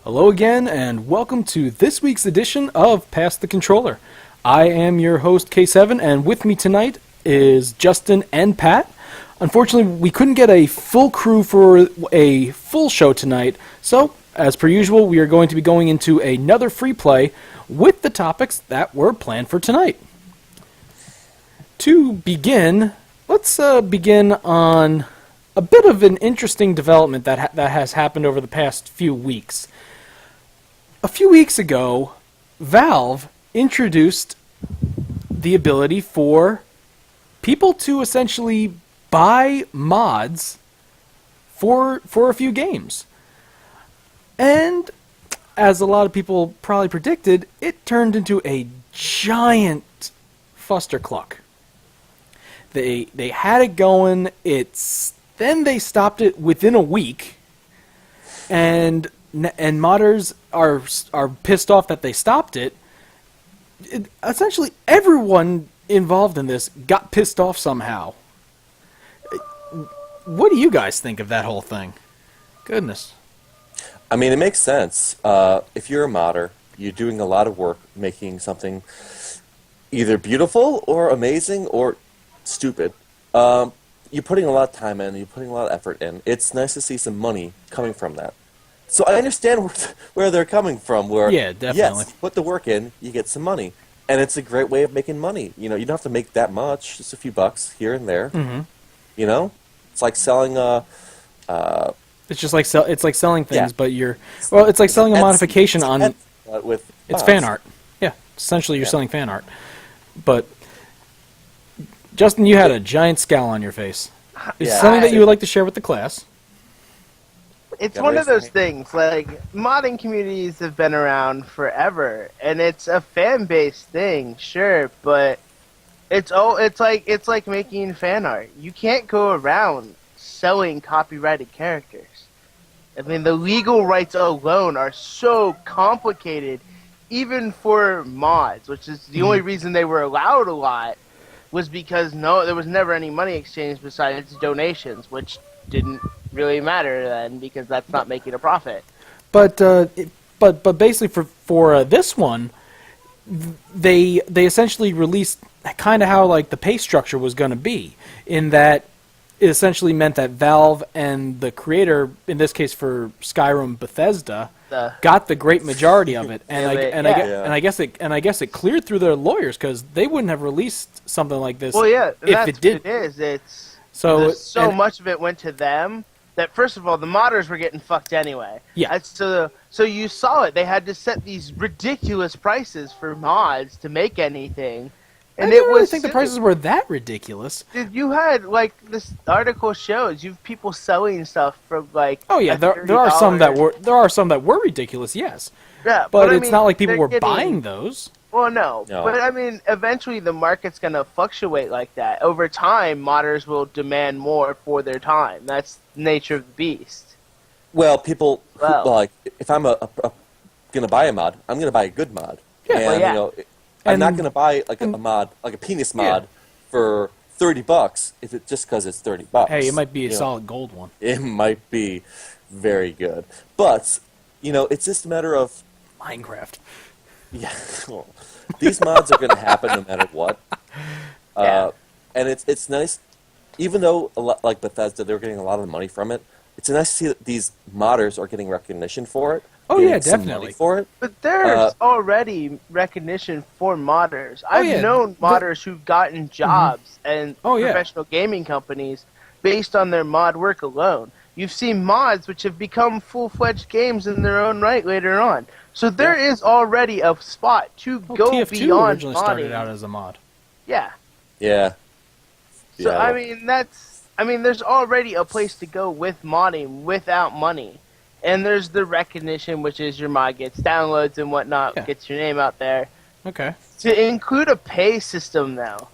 Hello again, and welcome to this week's edition of Pass the Controller. I am your host, K7, and with me tonight is Justin and Pat. Unfortunately, we couldn't get a full crew for a full show tonight, so, as per usual, we are going to be going into another free play with the topics that were planned for tonight. To begin, let's begin on a bit of an interesting development that has happened over the past few weeks. A few weeks ago, Valve introduced the ability for people to essentially buy mods for a few games. And as a lot of people probably predicted, it turned into a giant fustercluck. They had it going, then they stopped it within a week, and modders are pissed off that they stopped it. Essentially, everyone involved in this got pissed off somehow. What do you guys think of that whole thing? Goodness. I mean, it makes sense. If you're a modder, you're doing a lot of work making something either beautiful or amazing or stupid. You're putting a lot of time in, you're putting a lot of effort in. It's nice to see some money coming from that. So I understand where they're coming from. Where, yeah, definitely. Yes, put the work in, you get some money. And it's a great way of making money. You know, you don't have to make that much, just a few bucks here and there. Mm-hmm. You know? It's like selling it's just like it's like selling things, but it's like selling a modification on with it's fan art. Yeah, essentially you're selling fan art. But Justin, you had a giant scowl on your face. Is it something that you would like to share with the class? It's one of those things, like, modding communities have been around forever, and it's a fan-based thing, sure, but it's like making fan art. You can't go around selling copyrighted characters. I mean, the legal rights alone are so complicated, even for mods, which is the only reason they were allowed a lot, was because there was never any money exchange besides donations, which didn't really matter then because that's not making a profit. But basically for this one, they essentially released kind of how like the pay structure was going to be, in that it essentially meant that Valve and the creator, in this case for Skyrim, Bethesda, got the great majority of it, and I guess it cleared through their lawyers because they wouldn't have released something like this. Well, yeah, if it did. What it is. It's so much of it went to them that, first of all, the modders were getting fucked anyway. Yeah. So you saw it. They had to set these ridiculous prices for mods to make anything. And I didn't really think the prices were that ridiculous. Dude, you had, like, this article shows you have people selling stuff for, like, oh yeah, there are some that were ridiculous, yes. Yeah, but it's not like people were buying those. Well, no, but I mean, eventually the market's gonna fluctuate like that. Over time, modders will demand more for their time. That's the nature of the beast. Well, people like, if I'm gonna buy a mod, I'm gonna buy a good mod. Yeah, and you know, I'm not gonna buy like a mod, like a penis mod, for $30 if it just because it's $30. Hey, it might be a solid gold one. It might be very good, but you know, it's just a matter of Minecraft. Yeah, well, these mods are going to happen no matter what. And it's nice, even though like Bethesda, they're getting a lot of the money from it. It's nice to see that these modders are getting recognition for it. Oh yeah, definitely. For it. But there's already recognition for modders. I've known modders who've gotten jobs and professional gaming companies based on their mod work alone. You've seen mods which have become full-fledged games in their own right later on. So there is already a spot to go TF2 beyond originally modding. started out as a mod. Yeah. Yeah. So I mean, there's already a place to go with modding without money, and there's the recognition, which is your mod gets downloads and whatnot, gets your name out there. Okay. To include a pay system though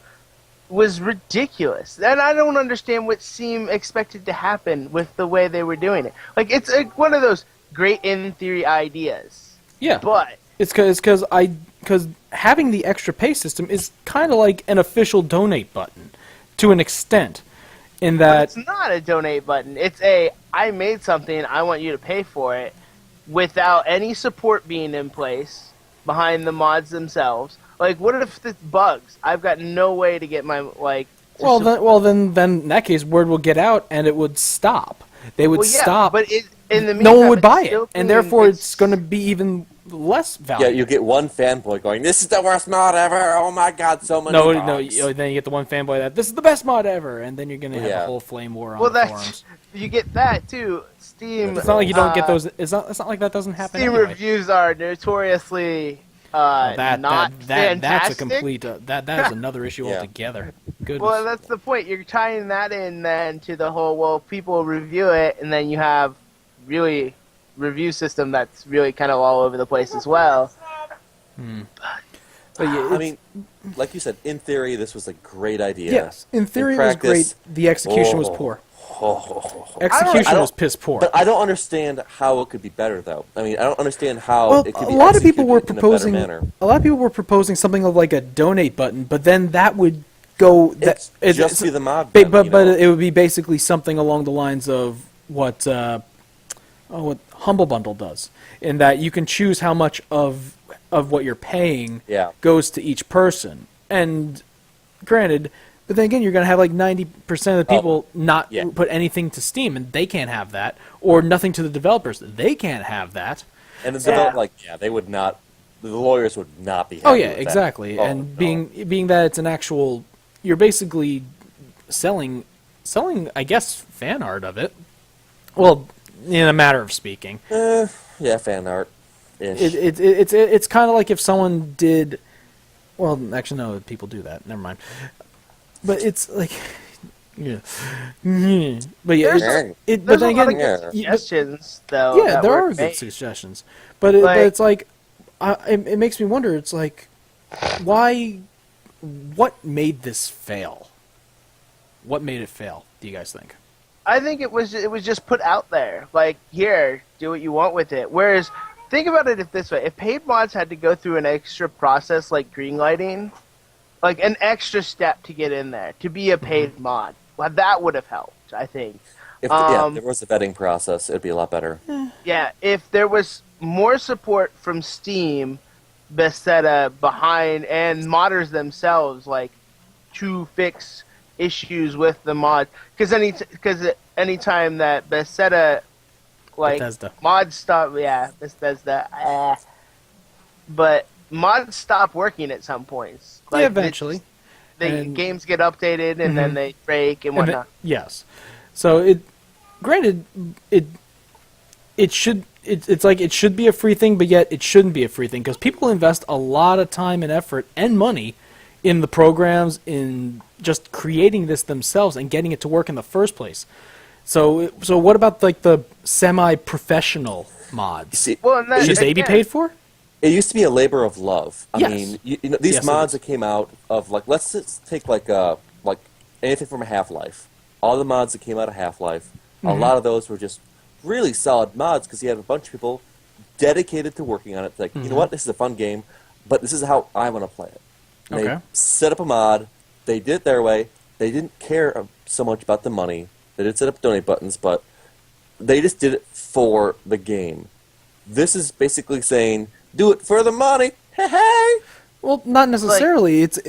was ridiculous, and I don't understand what seemed expected to happen with the way they were doing it. Like, it's one of those great in theory ideas. Yeah, but it's because having the extra pay system is kind of like an official donate button, to an extent, in that it's not a donate button. It's I made something, I want you to pay for it, without any support being in place behind the mods themselves. Like, what if this bugs? I've got no way to get my like. Then in that case, word will get out and it would stop. They would stop. But in the meantime, no one would buy still it, and therefore being- it's going to be even less Yeah, valuable. you get one fanboy going, "This is the worst mod ever! Oh my god, so many bugs." Then you get the one fanboy that this is the best mod ever, and then you're going to have Yeah. a whole flame war on Well, the that's forums. you get that too. Steam. It's not like you don't get those. It's not like that doesn't happen. Steam anyway. reviews are notoriously not That's a fantastic. complete. That is another issue Yeah. altogether. Goodness. Well, that's the point. You're tying that in then to the whole, well, people review it, and then you have really review system that's really kind of all over the place as well. But yeah, I mean, like you said, in theory, this was a great idea. yes, in theory it was practice, great. The execution was poor. Execution I don't- was piss poor. But I don't understand how it could be better, though. I mean, I don't understand how Well, it could a be lot of people were executed in a better proposing. manner. A lot of people were proposing something of like a donate button, but then that would go. It's just be the mod. But then, you know? it would be basically something along the lines of what Humble Bundle does, in that you can choose how much of what you're paying Yeah. goes to each person. And granted, but then again, you're going to have like 90% of the people not yeah. put anything to Steam, and they can't have that, or nothing to the developers. They can't have that. And they would not. The lawyers would not be happy Oh yeah, with that. exactly. Oh, And no. being that it's an actual, you're basically selling, I guess, fan art of it. Well, in a matter of speaking, Yeah, fan art. it's kind of like if someone did. Well, actually, no, people do that. Never mind. But it's like, yeah, but yeah, but There's then a lot again, of good suggestions, though. yeah, that there were are good made. suggestions, but it's like, it makes me wonder. It's like, why? What made this fail? What made it fail? Do you guys think? I think it was just put out there. Like, here, do what you want with it. Whereas, think about it this way: if paid mods had to go through an extra process like greenlighting, like an extra step to get in there to be a paid mod, well, that would have helped. I think. If there was a vetting process, it'd be a lot better. Yeah, if there was more support from Steam, Bethesda behind, and modders themselves, like, to fix issues with the mod, because anytime that Bethesda, like, Bethesda. mods stop, Bethesda, but mods stop working at some points. Like, Yeah, eventually. And- games get updated and then they break and And whatnot. yes. So granted, it should. It's like it should be a free thing, but yet it shouldn't be a free thing because people invest a lot of time and effort and money in the programs, in just creating this themselves and getting it to work in the first place. So what about like the semi-professional mods? See, Well, and then, Should they be again, paid for? it used to be a labor of love. I Yes. mean, you know, these Yes, it mods is. that came out of like, let's just take like anything from a Half-Life. All the mods that came out of Half-Life, Mm-hmm. a lot of those were just really solid mods because you had a bunch of people dedicated to working on it. Like, Mm-hmm. you know what, this is a fun game, but this is how I want to play it. And Okay. They set up a mod. They did it their way. They didn't care so much about the money. They did set up donate buttons, but they just did it for the game. This is basically saying, do it for the money. Hey, hey. Well, not necessarily. It's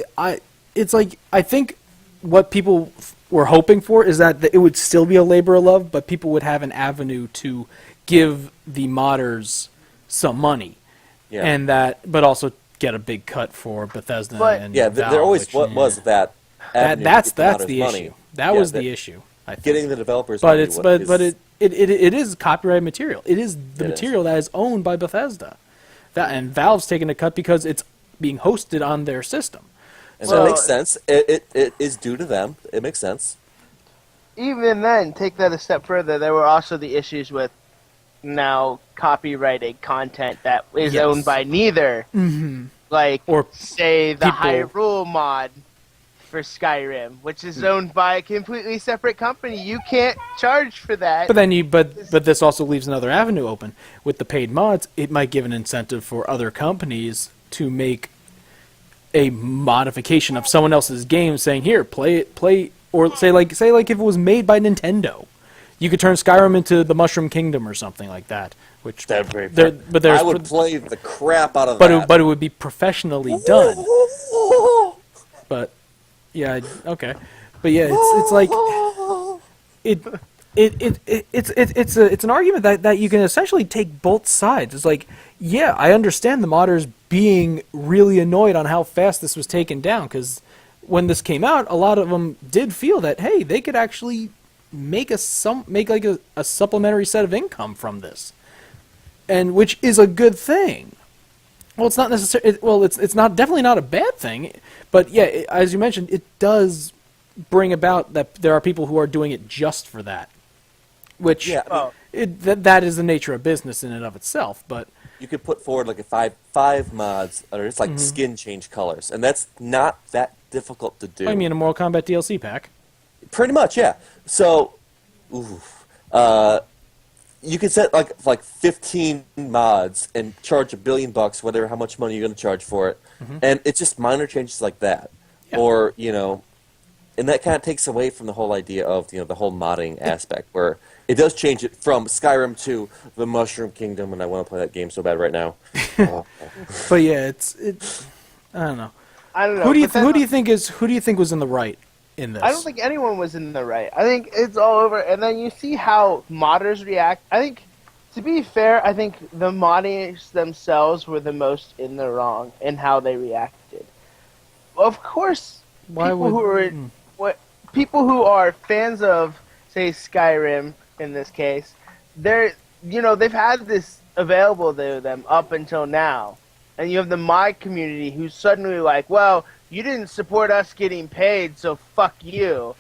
like I think what people were hoping for is that it would still be a labor of love, but people would have an avenue to give the modders some money, Yeah. and but also get a big cut for Bethesda But- and Yeah, Valve, there always which, was that. avenue to that's get the modders the money. issue. That Yeah, was the issue. I think. Getting the developers but money it's is- but it is copyrighted material. It is the It material that is owned by Bethesda, and Valve's taking a cut because it's being hosted on their system. and Well, that makes sense. It is due to them. It makes sense. Even then, take that a step further, there were also the issues with now copyrighted content that is Yes. owned by neither. Like, Or say, the people- Hyrule mod for Skyrim, which is owned by a completely separate company. You can't charge for that. But then but this also leaves another avenue open with the paid mods. It might give an incentive for other companies to make a modification of someone else's game, saying, "Here, play it, or say like if it was made by Nintendo, You could turn Skyrim into the Mushroom Kingdom or something like that. Which but I would play the crap out of that. But it would be professionally done. But yeah, okay. But yeah, it's like it's an argument that you can essentially take both sides. It's like, yeah, I understand the modders being really annoyed on how fast this was taken down, because when this came out, a lot of them did feel that, hey, they could actually make a supplementary set of income from this, and which is a good thing. Well, it's not necessarily. It's not definitely not a bad thing, but yeah, as you mentioned, it does bring about that there are people who are doing it just for that, which that is the nature of business in and of itself. But you could put forward like five mods that are just like skin change colors, and that's not that difficult to do. I mean, a Mortal Kombat DLC pack. Pretty much, yeah. So, you could set like 15 mods and charge $1 billion, whatever, how much money you're going to charge for it, and it's just minor changes like that, or and that kind of takes away from the whole idea of the whole modding aspect, where it does change it from Skyrim to the Mushroom Kingdom, and I want to play that game so bad right now. But yeah, it's I don't know. Who do you think was in the right in this? I don't think anyone was in the right. I think it's all over, and then you see how modders react. I think, to be fair, I think the modders themselves were the most in the wrong in how they reacted. Of course, people who are fans of, say, Skyrim in this case, they've had this available to them up until now, and you have the mod community who's suddenly like, well, you didn't support us getting paid, so fuck you,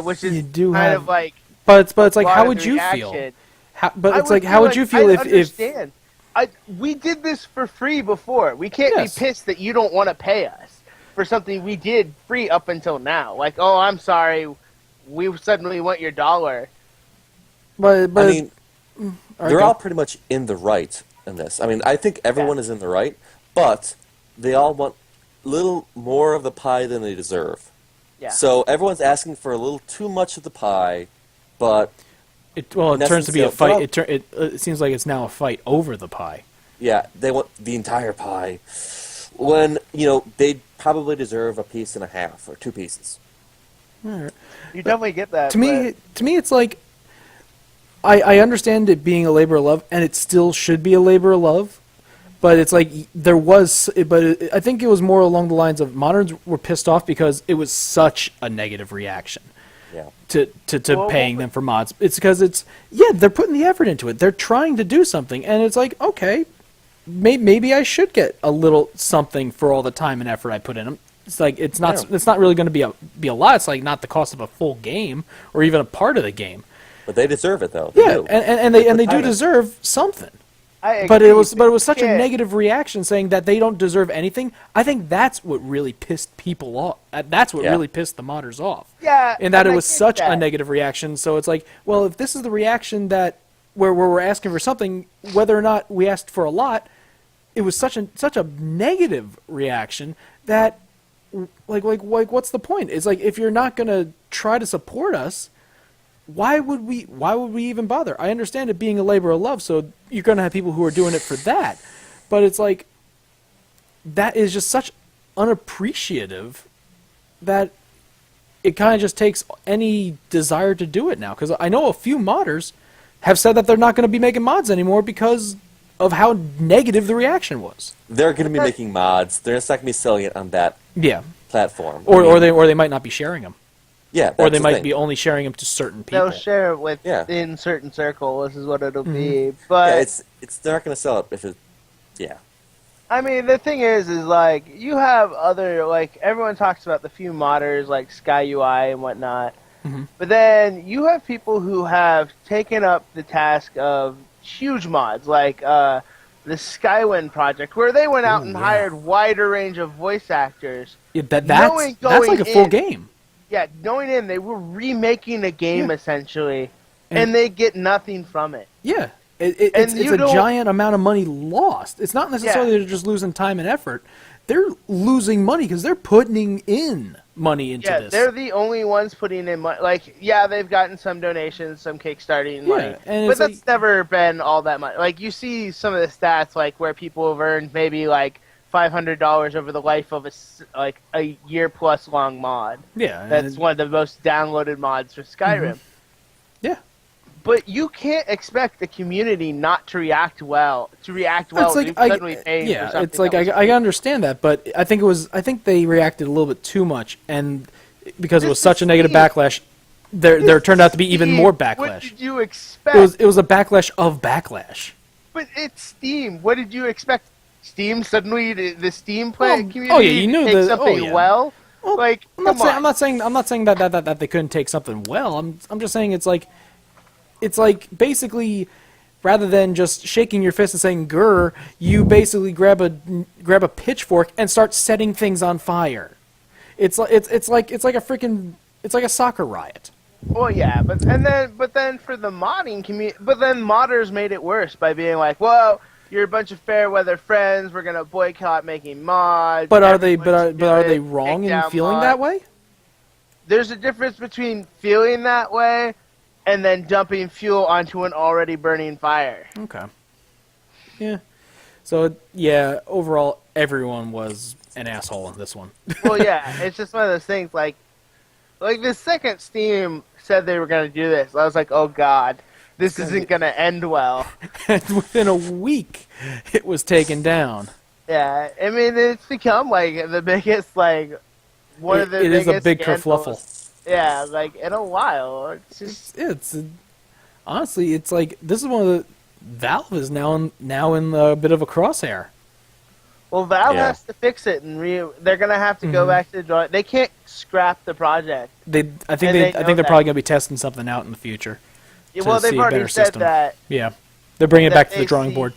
which is of like. But it's like, how would you feel? How would you feel if we did this for free before? We can't be pissed that you don't want to pay us for something we did free up until now. Like, oh, I'm sorry, we suddenly want your dollar. But I mean, they're all pretty much in the right in this. I mean, I think everyone is in the right, but they all want a little more of the pie than they deserve. Yeah. So everyone's asking for a little too much of the pie, but it turns to be a fight. It seems like it's now a fight over the pie. Yeah, they want the entire pie, when they probably deserve a piece and a half or 2 pieces. All right. You definitely get that. To me, it's like I understand it being a labor of love, and it still should be a labor of love. But it's like I think it was more along the lines of moderns were pissed off because it was such a negative reaction to paying them for mods. It's because they're putting the effort into it. They're trying to do something, and it's like, okay, maybe I should get a little something for all the time and effort I put in them. It's like it's not really going to be a lot. It's like not the cost of a full game or even a part of the game. But they deserve it though. And they do deserve something. But it was such a negative reaction saying that they don't deserve anything. I think that's what really pissed people off. That's what really pissed the modders off. Yeah, and that it was such a negative reaction. So it's like, well, if this is the reaction that where we're asking for something, whether or not we asked for a lot, it was such a negative reaction that like what's the point? It's like, if you're not gonna try to support us, why would we even bother? I understand it being a labor of love, so you're going to have people who are doing it for that. But it's like, that is just such unappreciative that it kind of just takes any desire to do it now. Because I know a few modders have said that they're not going to be making mods anymore because of how negative the reaction was. They're going to be making mods. They're just not going to be selling it on that platform. Or they might not be sharing them. Yeah, or they might be only sharing them to certain people. They'll share it in certain circles. This is what it'll be. But they're not going to sell it if it. Yeah. I mean, the thing is like, you have other, like, everyone talks about the few modders like Sky UI and whatnot, but then you have people who have taken up the task of huge mods, like the Skywind project, where they went out and hired wider range of voice actors. Yeah, that's like a full game. Yeah, going in, they were remaking a game, essentially, and they get nothing from it. Yeah, it's a giant amount of money lost. It's not necessarily they're just losing time and effort. They're losing money because they're putting in money into Yeah, this. they're the only ones putting in money. Like, yeah, they've gotten some donations, some kickstarting money, and but it's that's like, never been all that much. Like, you see some of the stats, like where people have earned maybe like $500 over the life of like a year plus long mod. yeah, That's one of the most downloaded mods for Skyrim. yeah. But you can't expect the community not to react well. It's like To suddenly paying for yeah, something. it's like that was I free. understand that, but I think they reacted a little bit too much, and because it was This such a is negative Steam. backlash, there turned out to be even Steam. more What backlash. did you expect? It was a backlash of backlash. But it's Steam. What did you expect? Steam suddenly the Steam Well, community oh, yeah, you knew take the- something oh, yeah. well? Well, Like, I'm not come on. I'm not saying that they couldn't take something well. I'm just saying it's like basically, rather than just shaking your fist and saying "grr," you basically grab a pitchfork and start setting things on fire. It's like it's like a soccer riot. Well, yeah, but then for the modding community, but then modders made it worse by being like, "Well, you're a bunch of fair weather friends. We're gonna boycott making mods." But are Everyone should are do they it, wrong take in down feeling mods." that way? There's a difference between feeling that way and then dumping fuel onto an already burning fire. Okay. Yeah. So yeah, overall, everyone was an asshole in this one. Well, yeah, it's just one of those things. Like the second Steam said they were going to do this, I was like, oh god, this isn't going to end well. And within a week, it was taken down. Yeah, I mean, it's become like the biggest, like one of the It is biggest a big scandals. kerfluffle. Yeah, like in a while. It's just It's honestly, it's like this is one of the Valve is now in a bit of a crosshair. well, Valve Yeah. has to fix it, and they're going to have to go back to the drawing. They can't scrap the project. I think And they know they're that. probably going to be testing something out in the future. Yeah, To well, they've see a already better said system. that. Yeah, they're bringing it that back to they the drawing board.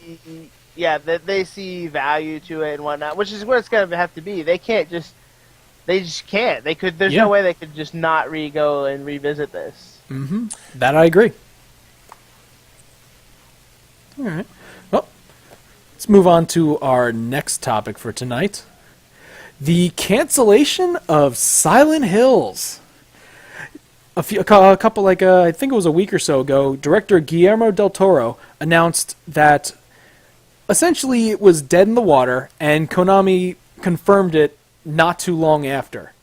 Yeah, that they see value to it and whatnot, which is what it's going to have to be. They just can't. They could. There's Yeah. no way they could just not go and revisit this. That I agree. All right. Well, let's move on to our next topic for tonight. The cancellation of Silent Hills. A couple, like I think it was a week or so ago, director Guillermo del Toro announced that essentially it was dead in the water, and Konami confirmed it not too long after.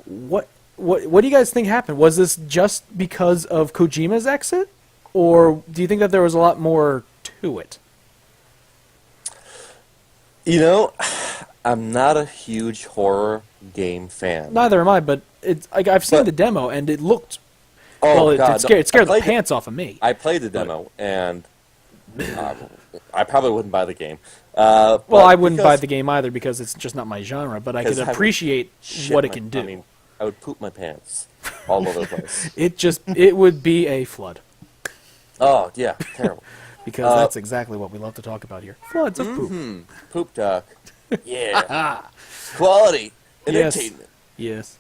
What do you guys think happened? Was this just because of Kojima's exit, or do you think that there was a lot more to it? You know, I'm not a huge horror game fan. Neither am I, but it's like I've seen But- the demo and it looked Oh, it God, scared I the played pants off of me. I played the demo, and I probably wouldn't buy the game. Well, but I wouldn't buy because- the game either because it's just not my genre, but I could because I would appreciate shit what it my- can do. I mean, I would poop my pants all over the place. It would be a flood Oh, yeah, terrible. because that's exactly what we love to talk about here. Floods of poop. Poop duck. Yeah. Quality. Yes. Entertainment. Yes.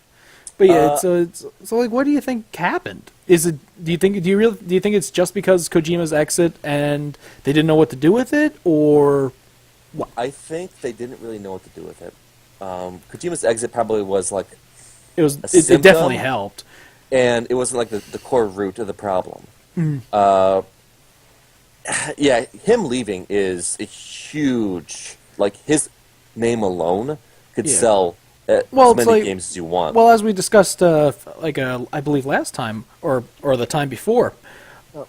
But yeah, so like, what do you think happened? Is it? Do you think it's just because Kojima's exit and they didn't know what to do with it, or I think they didn't really know what to do with it. Kojima's exit probably was like, it symptom? definitely helped. and it wasn't like the core root of the problem. Mm. Yeah, him leaving is a huge, like, his name alone could Yeah. sell Well, as it's many like- games as you want. Well, as we discussed, I believe last time or the time before,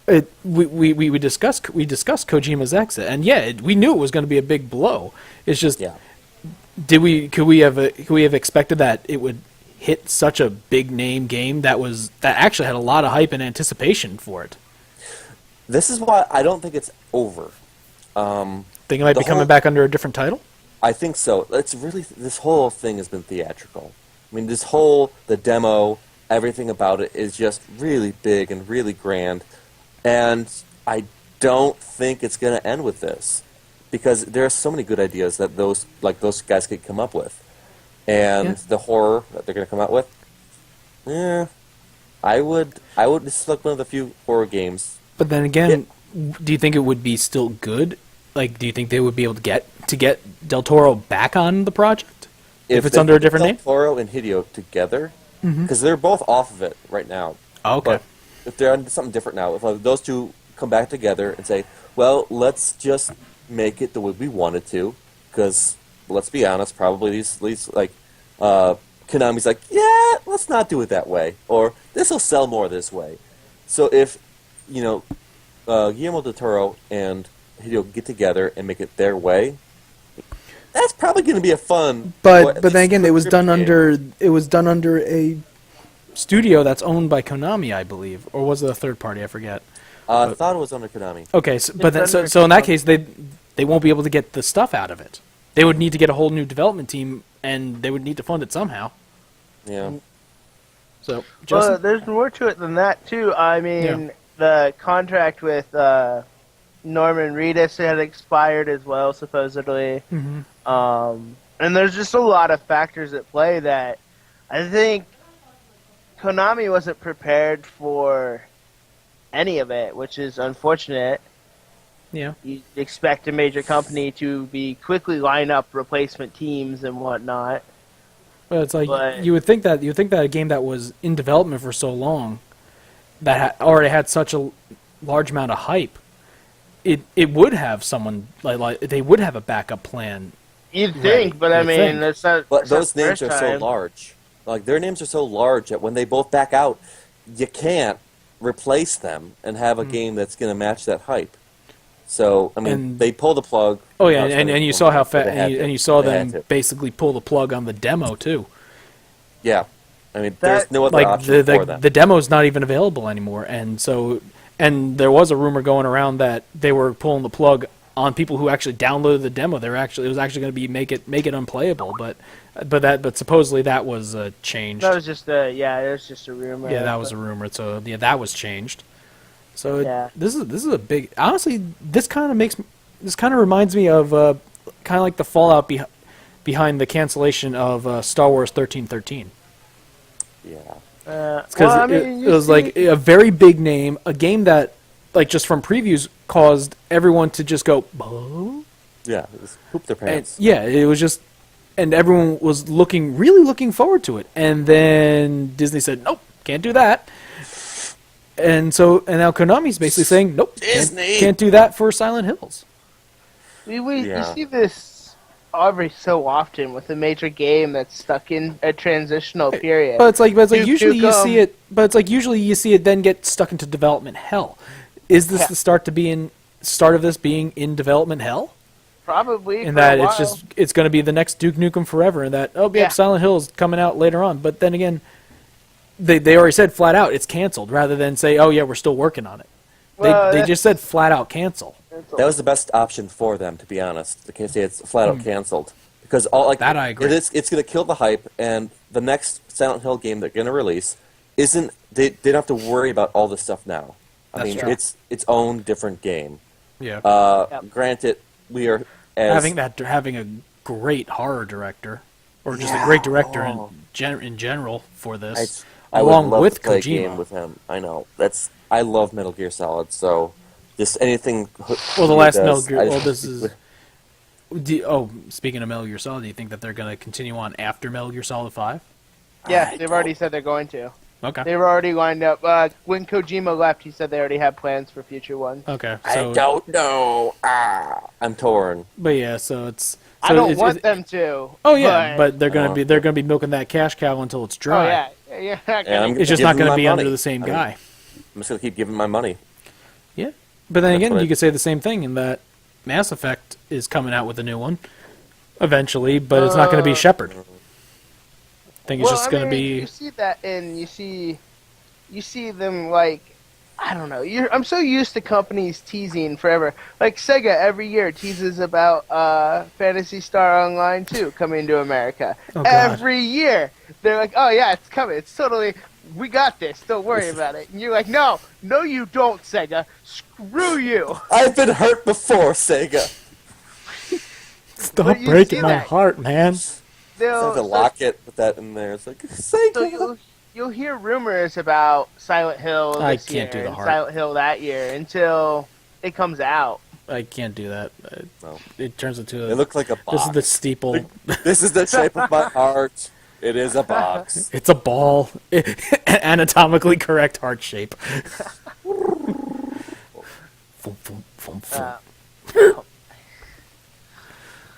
we discussed Kojima's exit, and yeah, we knew it was going to be a big blow. It's just, Yeah. could we have expected that it would hit such a big name game that actually had a lot of hype and anticipation for it? This is why I don't think it's over. Think it might The be coming whole- back under a different title? I think so. It's really, this whole thing has been theatrical. I mean, the demo, everything about it is just really big and really grand. And I don't think it's going to end with this. Because there are so many good ideas that those guys could come up with. And Yeah. the horror that they're going to come out with, I would, this is like one of the few horror games. But then again, do you think it would be still good? Like, do you think they would be able to get Del Toro back on the project? If it's under a different Del name? Toro and Hideo together, because they're both off of it right now. Oh, okay. But if they're on something different now, if those two come back together and say, well, let's just make it the way we wanted to, because let's be honest, probably these like Konami's like, yeah, let's not do it that way, or this will sell more this way. So if Guillermo del Toro and Hideo get together and make it their way, that's probably going to be a fun. But then again, it was done under a studio that's owned by Konami, I believe, or was it a third party? I forget. I thought it was under Konami. Okay, so in that case, they won't be able to get the stuff out of it. They would need to get a whole new development team, and they would need to fund it somehow. Yeah. So, Well, there's more to it than that too. I mean, the contract with Norman Reedus had expired as well, supposedly. And there's just a lot of factors at play that I think Konami wasn't prepared for any of it, which is unfortunate. yeah. You expect a major company to be quickly line up replacement teams and whatnot. Well, it's like you would think that a game that was in development for so long, that already had such a large amount of hype, it would have someone like they would have a backup plan. You'd think, but I mean, that's not. But those not the names first are so time. large. Like their names are so large that when they both back out, you can't replace them and have a game that's going to match that hype. So I mean, they pull the plug. Oh yeah, and you saw how and you saw They had them to. basically pull the plug on the demo too. Yeah, I mean, there's no other Like option for them. the demo's not even available anymore, and there was a rumor going around that they were pulling the plug on people who actually downloaded the demo. It was actually going to be make it unplayable, but supposedly that was changed. That was just it was just a rumor. Yeah, that was a rumor. So yeah, that was changed. So Yeah. this is a big. Honestly, this kind of reminds me of kind of like the fallout behind the cancellation of Star Wars 1313. Yeah. Because it was like a very big name, a game that, like, just from previews, caused everyone to just go, "Oh?" Yeah, just poop their And pants. yeah, it was just, and everyone was really looking forward to it. And then Disney said, "Nope, can't do that." And now Konami's basically saying, "Nope, Disney! can't do that for Silent Hills." We Yeah. see this every so often with a major game that's stuck in a transitional period. But it's like Duke usually you Nukem. see it. But it's like usually you see it then get stuck into development hell. Is this Yeah. the start of this being in development hell? Probably And for that a while. it's going to be the next Duke Nukem Forever, and that Yeah. Silent Hill is coming out later on. But then again, they already said flat out it's canceled, rather than say, oh yeah, we're still working on it. Well, They just said flat out cancel. That was the best option for them, to be honest. They can't say it's flat out canceled because That I agree. It's going to kill the hype, and the next Silent Hill game they're going to release isn't. They don't have to worry about all this stuff now. I That's mean, true. it's its own different game. Yeah, Granted, we are as having a great horror director, or just a great director in general for this, I along would love with to play a Kojima. game with him. I know I love Metal Gear Solid, so just anything. Well, the he last does, Metal Gear. I Well, just- this is. Speaking of Metal Gear Solid, do you think that they're going to continue on after Metal Gear Solid 5? Yeah, they've already said they're going to. Okay. They were already lined up. When Kojima left, he said they already had plans for future ones. Okay. I So, don't know. I'm torn. but yeah, so it's. I don't want them to. Oh yeah, but they're Oh. gonna be milking that cash cow until it's dry. Oh yeah, you're not And I'm gonna. It's just Give not them going to my be under money. the same I mean, guy. I'm just gonna keep giving my money. Yeah, but then That's again, what you I- could say the same thing in that Mass Effect is coming out with a new one eventually, but it's not going to be Shepard. I think it's just going to You be. see that, and you see them like. I don't know. I'm so used to companies teasing forever. Like Sega every year teases about Phantasy Star Online 2 coming to America. Oh, God. Every year they're like, "Oh yeah, it's coming. It's totally. We got this. Don't worry about it." And you're like, "No, you don't, Sega. Screw you." I've been hurt before, Sega. Stop But you breaking see my that. heart, man. They'll, The locket with that in there. It's like Sega. so you'll hear rumors about Silent Hill I this can't do year the and heart. Silent Hill that year until it comes out. I can't do that. No. It turns into a... It looked like a box. This is the steeple. This is the shape of my heart. It is a box. It's a ball. Anatomically correct heart shape. Thump, thump, thump, thump.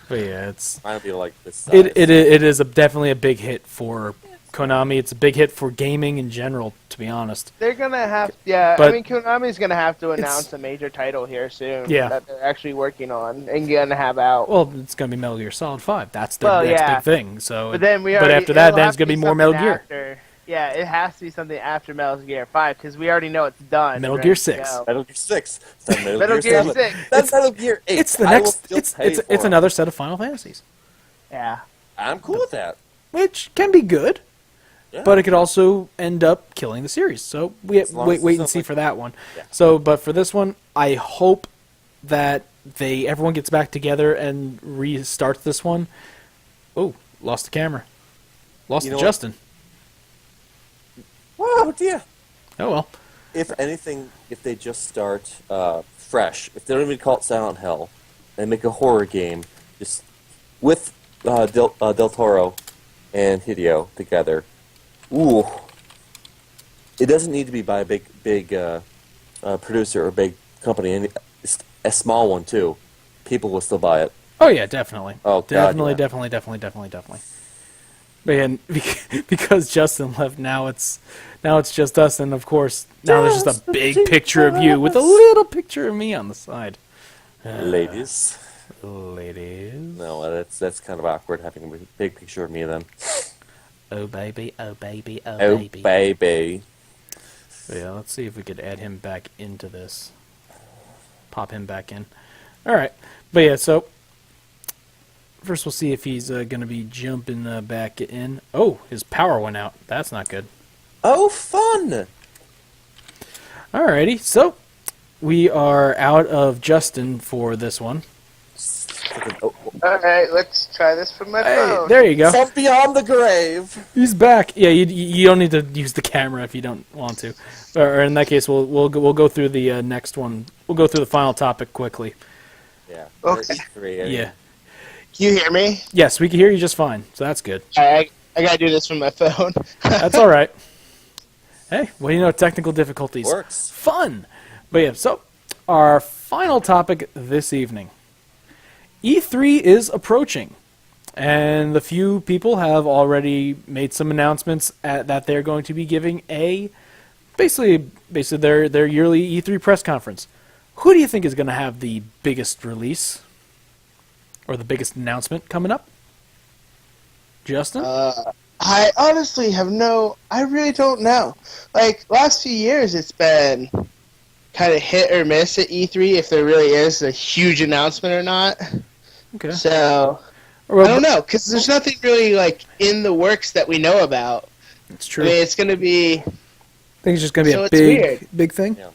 But yeah, it's... Mine would be like this size. It is definitely a big hit for Konami. It's a big hit for gaming in general, to be honest. They're gonna have, yeah. But I mean, Konami's gonna have to announce a major title here soon. Yeah. That they're actually working on and gonna have out. Well, it's going to be Metal Gear Solid 5. That's the Well, next yeah. big thing. So, But then but after that, then it's going to be more Metal Gear. After, yeah, it has to be something after Metal Gear 5 because we already know it's done. Metal ready Gear to 6. go. Metal Gear 6. It's not Metal, Metal Gear 7. 6. That's Metal Gear 8. It's the I will next. still pay It's for it. another set of Final Fantasies, Yeah. I'm cool with that. which can be good, Yeah. but it could also end up killing the series. So we As long wait as and it's see not for that one. Yeah. So, but for this one, I hope that everyone gets back together and restarts this one. Oh, lost the camera. Lost You to know what? Justin. Oh dear. Oh well. If anything, if they just start fresh, if they don't even call it Silent Hill, and make a horror game, just with Del Toro and Hideo together, ooh, it doesn't need to be by a big producer or big company, and a small one too. People will still buy it. Oh yeah, definitely. Oh, God, definitely, yeah. definitely. But yeah, because Justin left, now it's just us, and of course now there's just a big picture of you with a little picture of me on the side. Ladies. Ladies. No, that's kind of awkward having a big picture of me then. Oh baby, oh baby, oh, Oh, baby. baby. But yeah, let's see if we could add him back into this. Pop him back in. All right, but yeah, so first we'll see if he's going to be jumping back in. Oh, his power went out. That's not good. Oh, fun! Alrighty, so we are out of Justin for this one. Oh, All right, let's try this from my Hey, phone. there you go. from beyond the grave! He's back. Yeah, you don't need to use the camera if you don't want to. Or in that case, we'll go through the next one. We'll go through the final topic quickly. Yeah. Okay. E3, Yeah. Can you hear me? Yes, we can hear you just fine. So that's good. I gotta do this from my phone. That's all right. Hey, what do you know? Technical difficulties. Works. Fun. But yeah, so our final topic this evening. E3 is approaching, and the few people have already made some announcements that they're going to be giving basically their yearly E3 press conference. Who do you think is going to have the biggest release or the biggest announcement coming up? Justin? I honestly I really don't know. Like, last few years, it's been kind of hit or miss at E3 if there really is a huge announcement or not. Okay. So, Well, I don't know, because there's nothing really, like, in the works that we know about. It's I true. mean, it's going to be... I think it's just going to be So a it's weird. big thing. Yeah.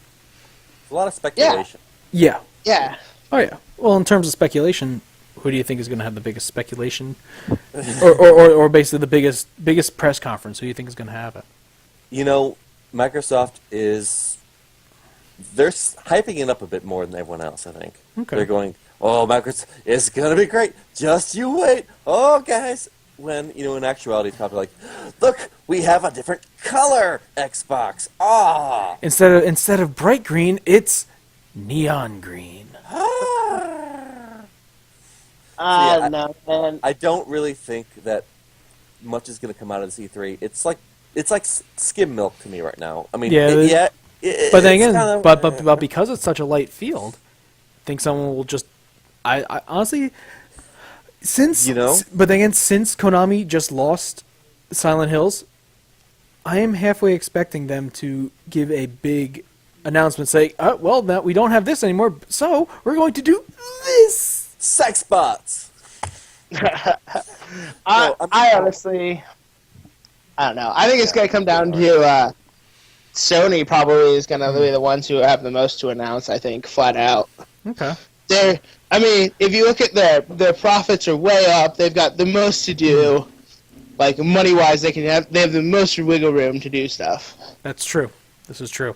A lot of speculation. Yeah. Yeah. Oh yeah. Well, in terms of speculation, who do you think is going to have the biggest speculation, or basically the biggest press conference? Who do you think is going to have it? You know, Microsoft they're hyping it up a bit more than everyone else, I think. Okay. They're going, oh, Microsoft, it's going to be great. Just you wait. Oh, guys. When, in actuality, it's probably like, look, we have a different color Xbox. Ah. Instead of bright green, it's neon green. Yeah, no, man. I don't really think that much is going to come out of this E3. It's like skim milk to me right now. I mean, Yeah, But then it's again, kind of, but because it's such a light field, I think someone will just. I honestly, since but then again, since Konami just lost Silent Hills, I am halfway expecting them to give a big announcement, saying, "Well, now we don't have this anymore, so we're going to do this." sex bots. I honestly, I don't know. I think it's going to come down to Sony probably is going to be the ones who have the most to announce, I think, flat out. Okay. I mean, if you look at their profits are way up. They've got the most to do. Like, money-wise, they have the most wiggle room to do stuff. That's true. This is true.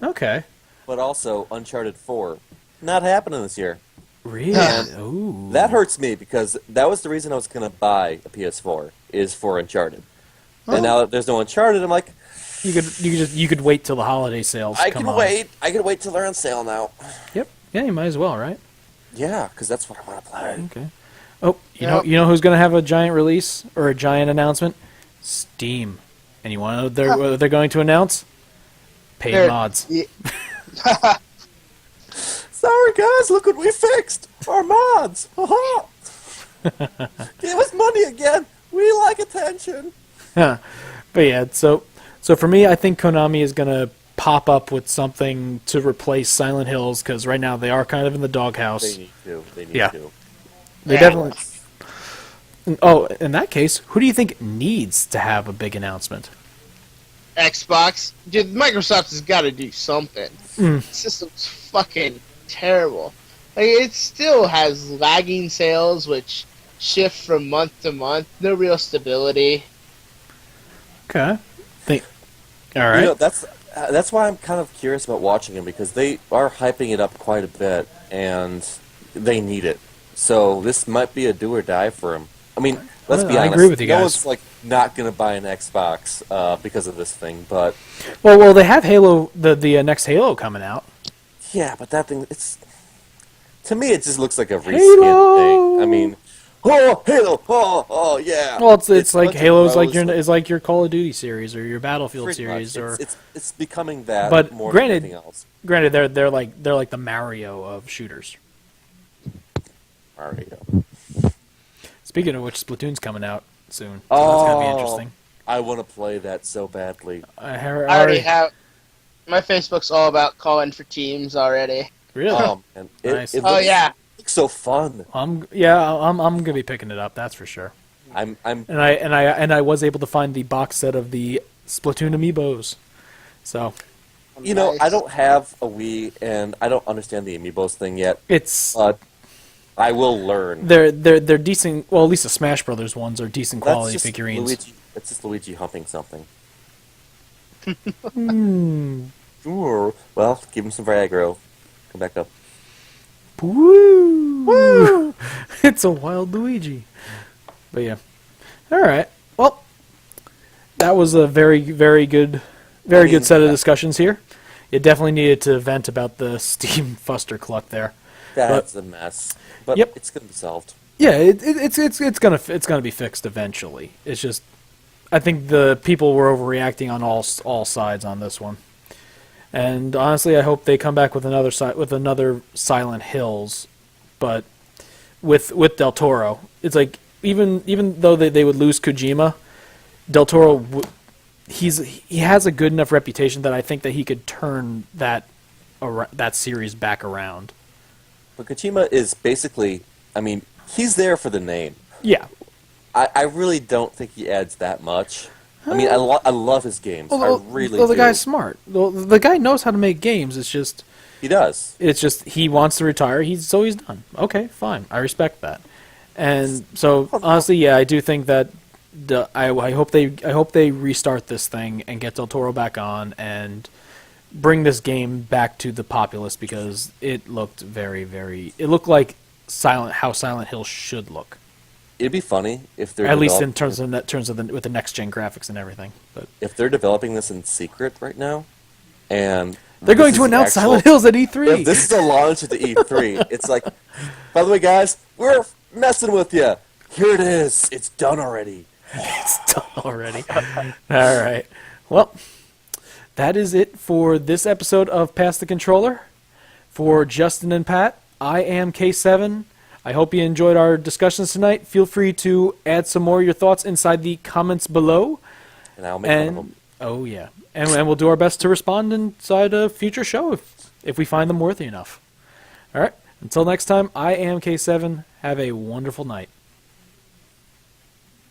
Okay. But also, Uncharted 4 not happening this year. Really? And Ooh. that hurts me because that was the reason I was going to buy a PS4 is for Uncharted. And now that there's no Uncharted, I'm like, You could wait till the holiday sales I come can on. wait. I can wait till they're on sale now. Yep. Yeah, you might as well, right? Yeah, because that's what I want to play. Okay. Oh, you know who's going to have a giant release or a giant announcement? Steam. And you want to know what they're going to announce? Paid They're- mods. Yeah. Sorry, guys, look what we fixed. Our mods. Ha-ha. Give us money again. We like attention. But yeah, so for me, I think Konami is going to pop up with something to replace Silent Hills because right now they are kind of in the doghouse. They need to. They need Yeah. to. They Yeah. definitely. Oh, in that case, who do you think needs to have a big announcement? Xbox, dude, Microsoft has got to do something. The system's fucking terrible. Like, it still has lagging sales, which shift from month to month. No real stability. Okay. All right. You know, that's why I'm kind of curious about watching them because they are hyping it up quite a bit and they need it. So this might be a do or die for them. I mean, let's be I honest. agree with you No guys. one's like not gonna buy an Xbox because of this thing, but well, they have Halo, the next Halo coming out. yeah, but that thing, it's to me it just looks like a reskin Halo! thing. I mean, oh Halo, oh yeah. Well, it's a like bunch of Halo's like bros with is like your Call of Duty series or your Battlefield pretty series much. or. It's becoming that But more granted- than anything else. Granted, they're like the Mario of shooters. Mario. Speaking of which, Splatoon's coming out soon. So that's gonna be interesting. I want to play that so badly. I I already have. My Facebook's all about calling for teams already. Really? And Nice. it Oh, looks, yeah. looks so fun. I'm gonna be picking it up. That's for sure. I'm And I was able to find the box set of the Splatoon amiibos. So you know, Nice. I don't have a Wii and I don't understand the amiibos thing yet. it's I will learn. they're decent. Well, at least the Smash Brothers ones are decent quality That's just figurines. Luigi. That's just Luigi humping something. Hmm. Sure. Well, give him some Viagra. Come back up. Woo! Woo! It's a wild Luigi. But yeah. All right. Well, that was a very good set of discussions here. You definitely needed to vent about the Steam Fuster Cluck there. That's a mess. But Yep. it's gonna be solved. Yeah, it's gonna be fixed eventually. It's just I think the people were overreacting on all sides on this one. And honestly, I hope they come back with another Silent Hills, but with Del Toro. It's like even though they would lose Kojima, Del Toro he has a good enough reputation that I think that he could turn that series back around. But Kojima is basically, I mean, he's there for the name. Yeah. I really don't think he adds that much. I mean, I love his games. I really the do. guy's smart. The guy knows how to make games. It's just He does. he wants to retire. He's done. Okay, fine. I respect that. And so honestly, yeah, I do think that I hope they restart this thing and get Del Toro back on and bring this game back to the populace because it looked it looked like how Silent Hill should look. It'd be funny if they're At least in developing- terms of with the next gen graphics and everything. But if they're developing this in secret right now, and they're going this to is the announce actual- Silent Hills at E3. If this is a launch at the E3, it's like, by the way, guys, we're messing with you. Here it is. It's done already. It's done already. All right. Well, that is it for this episode of Pass the Controller. For Justin and Pat, I am K7. I hope you enjoyed our discussions tonight. Feel free to add some more of your thoughts inside the comments below. And I'll make fun of them. Oh yeah, and we'll do our best to respond inside a future show if we find them worthy enough. All right. Until next time, I am K7. Have a wonderful night.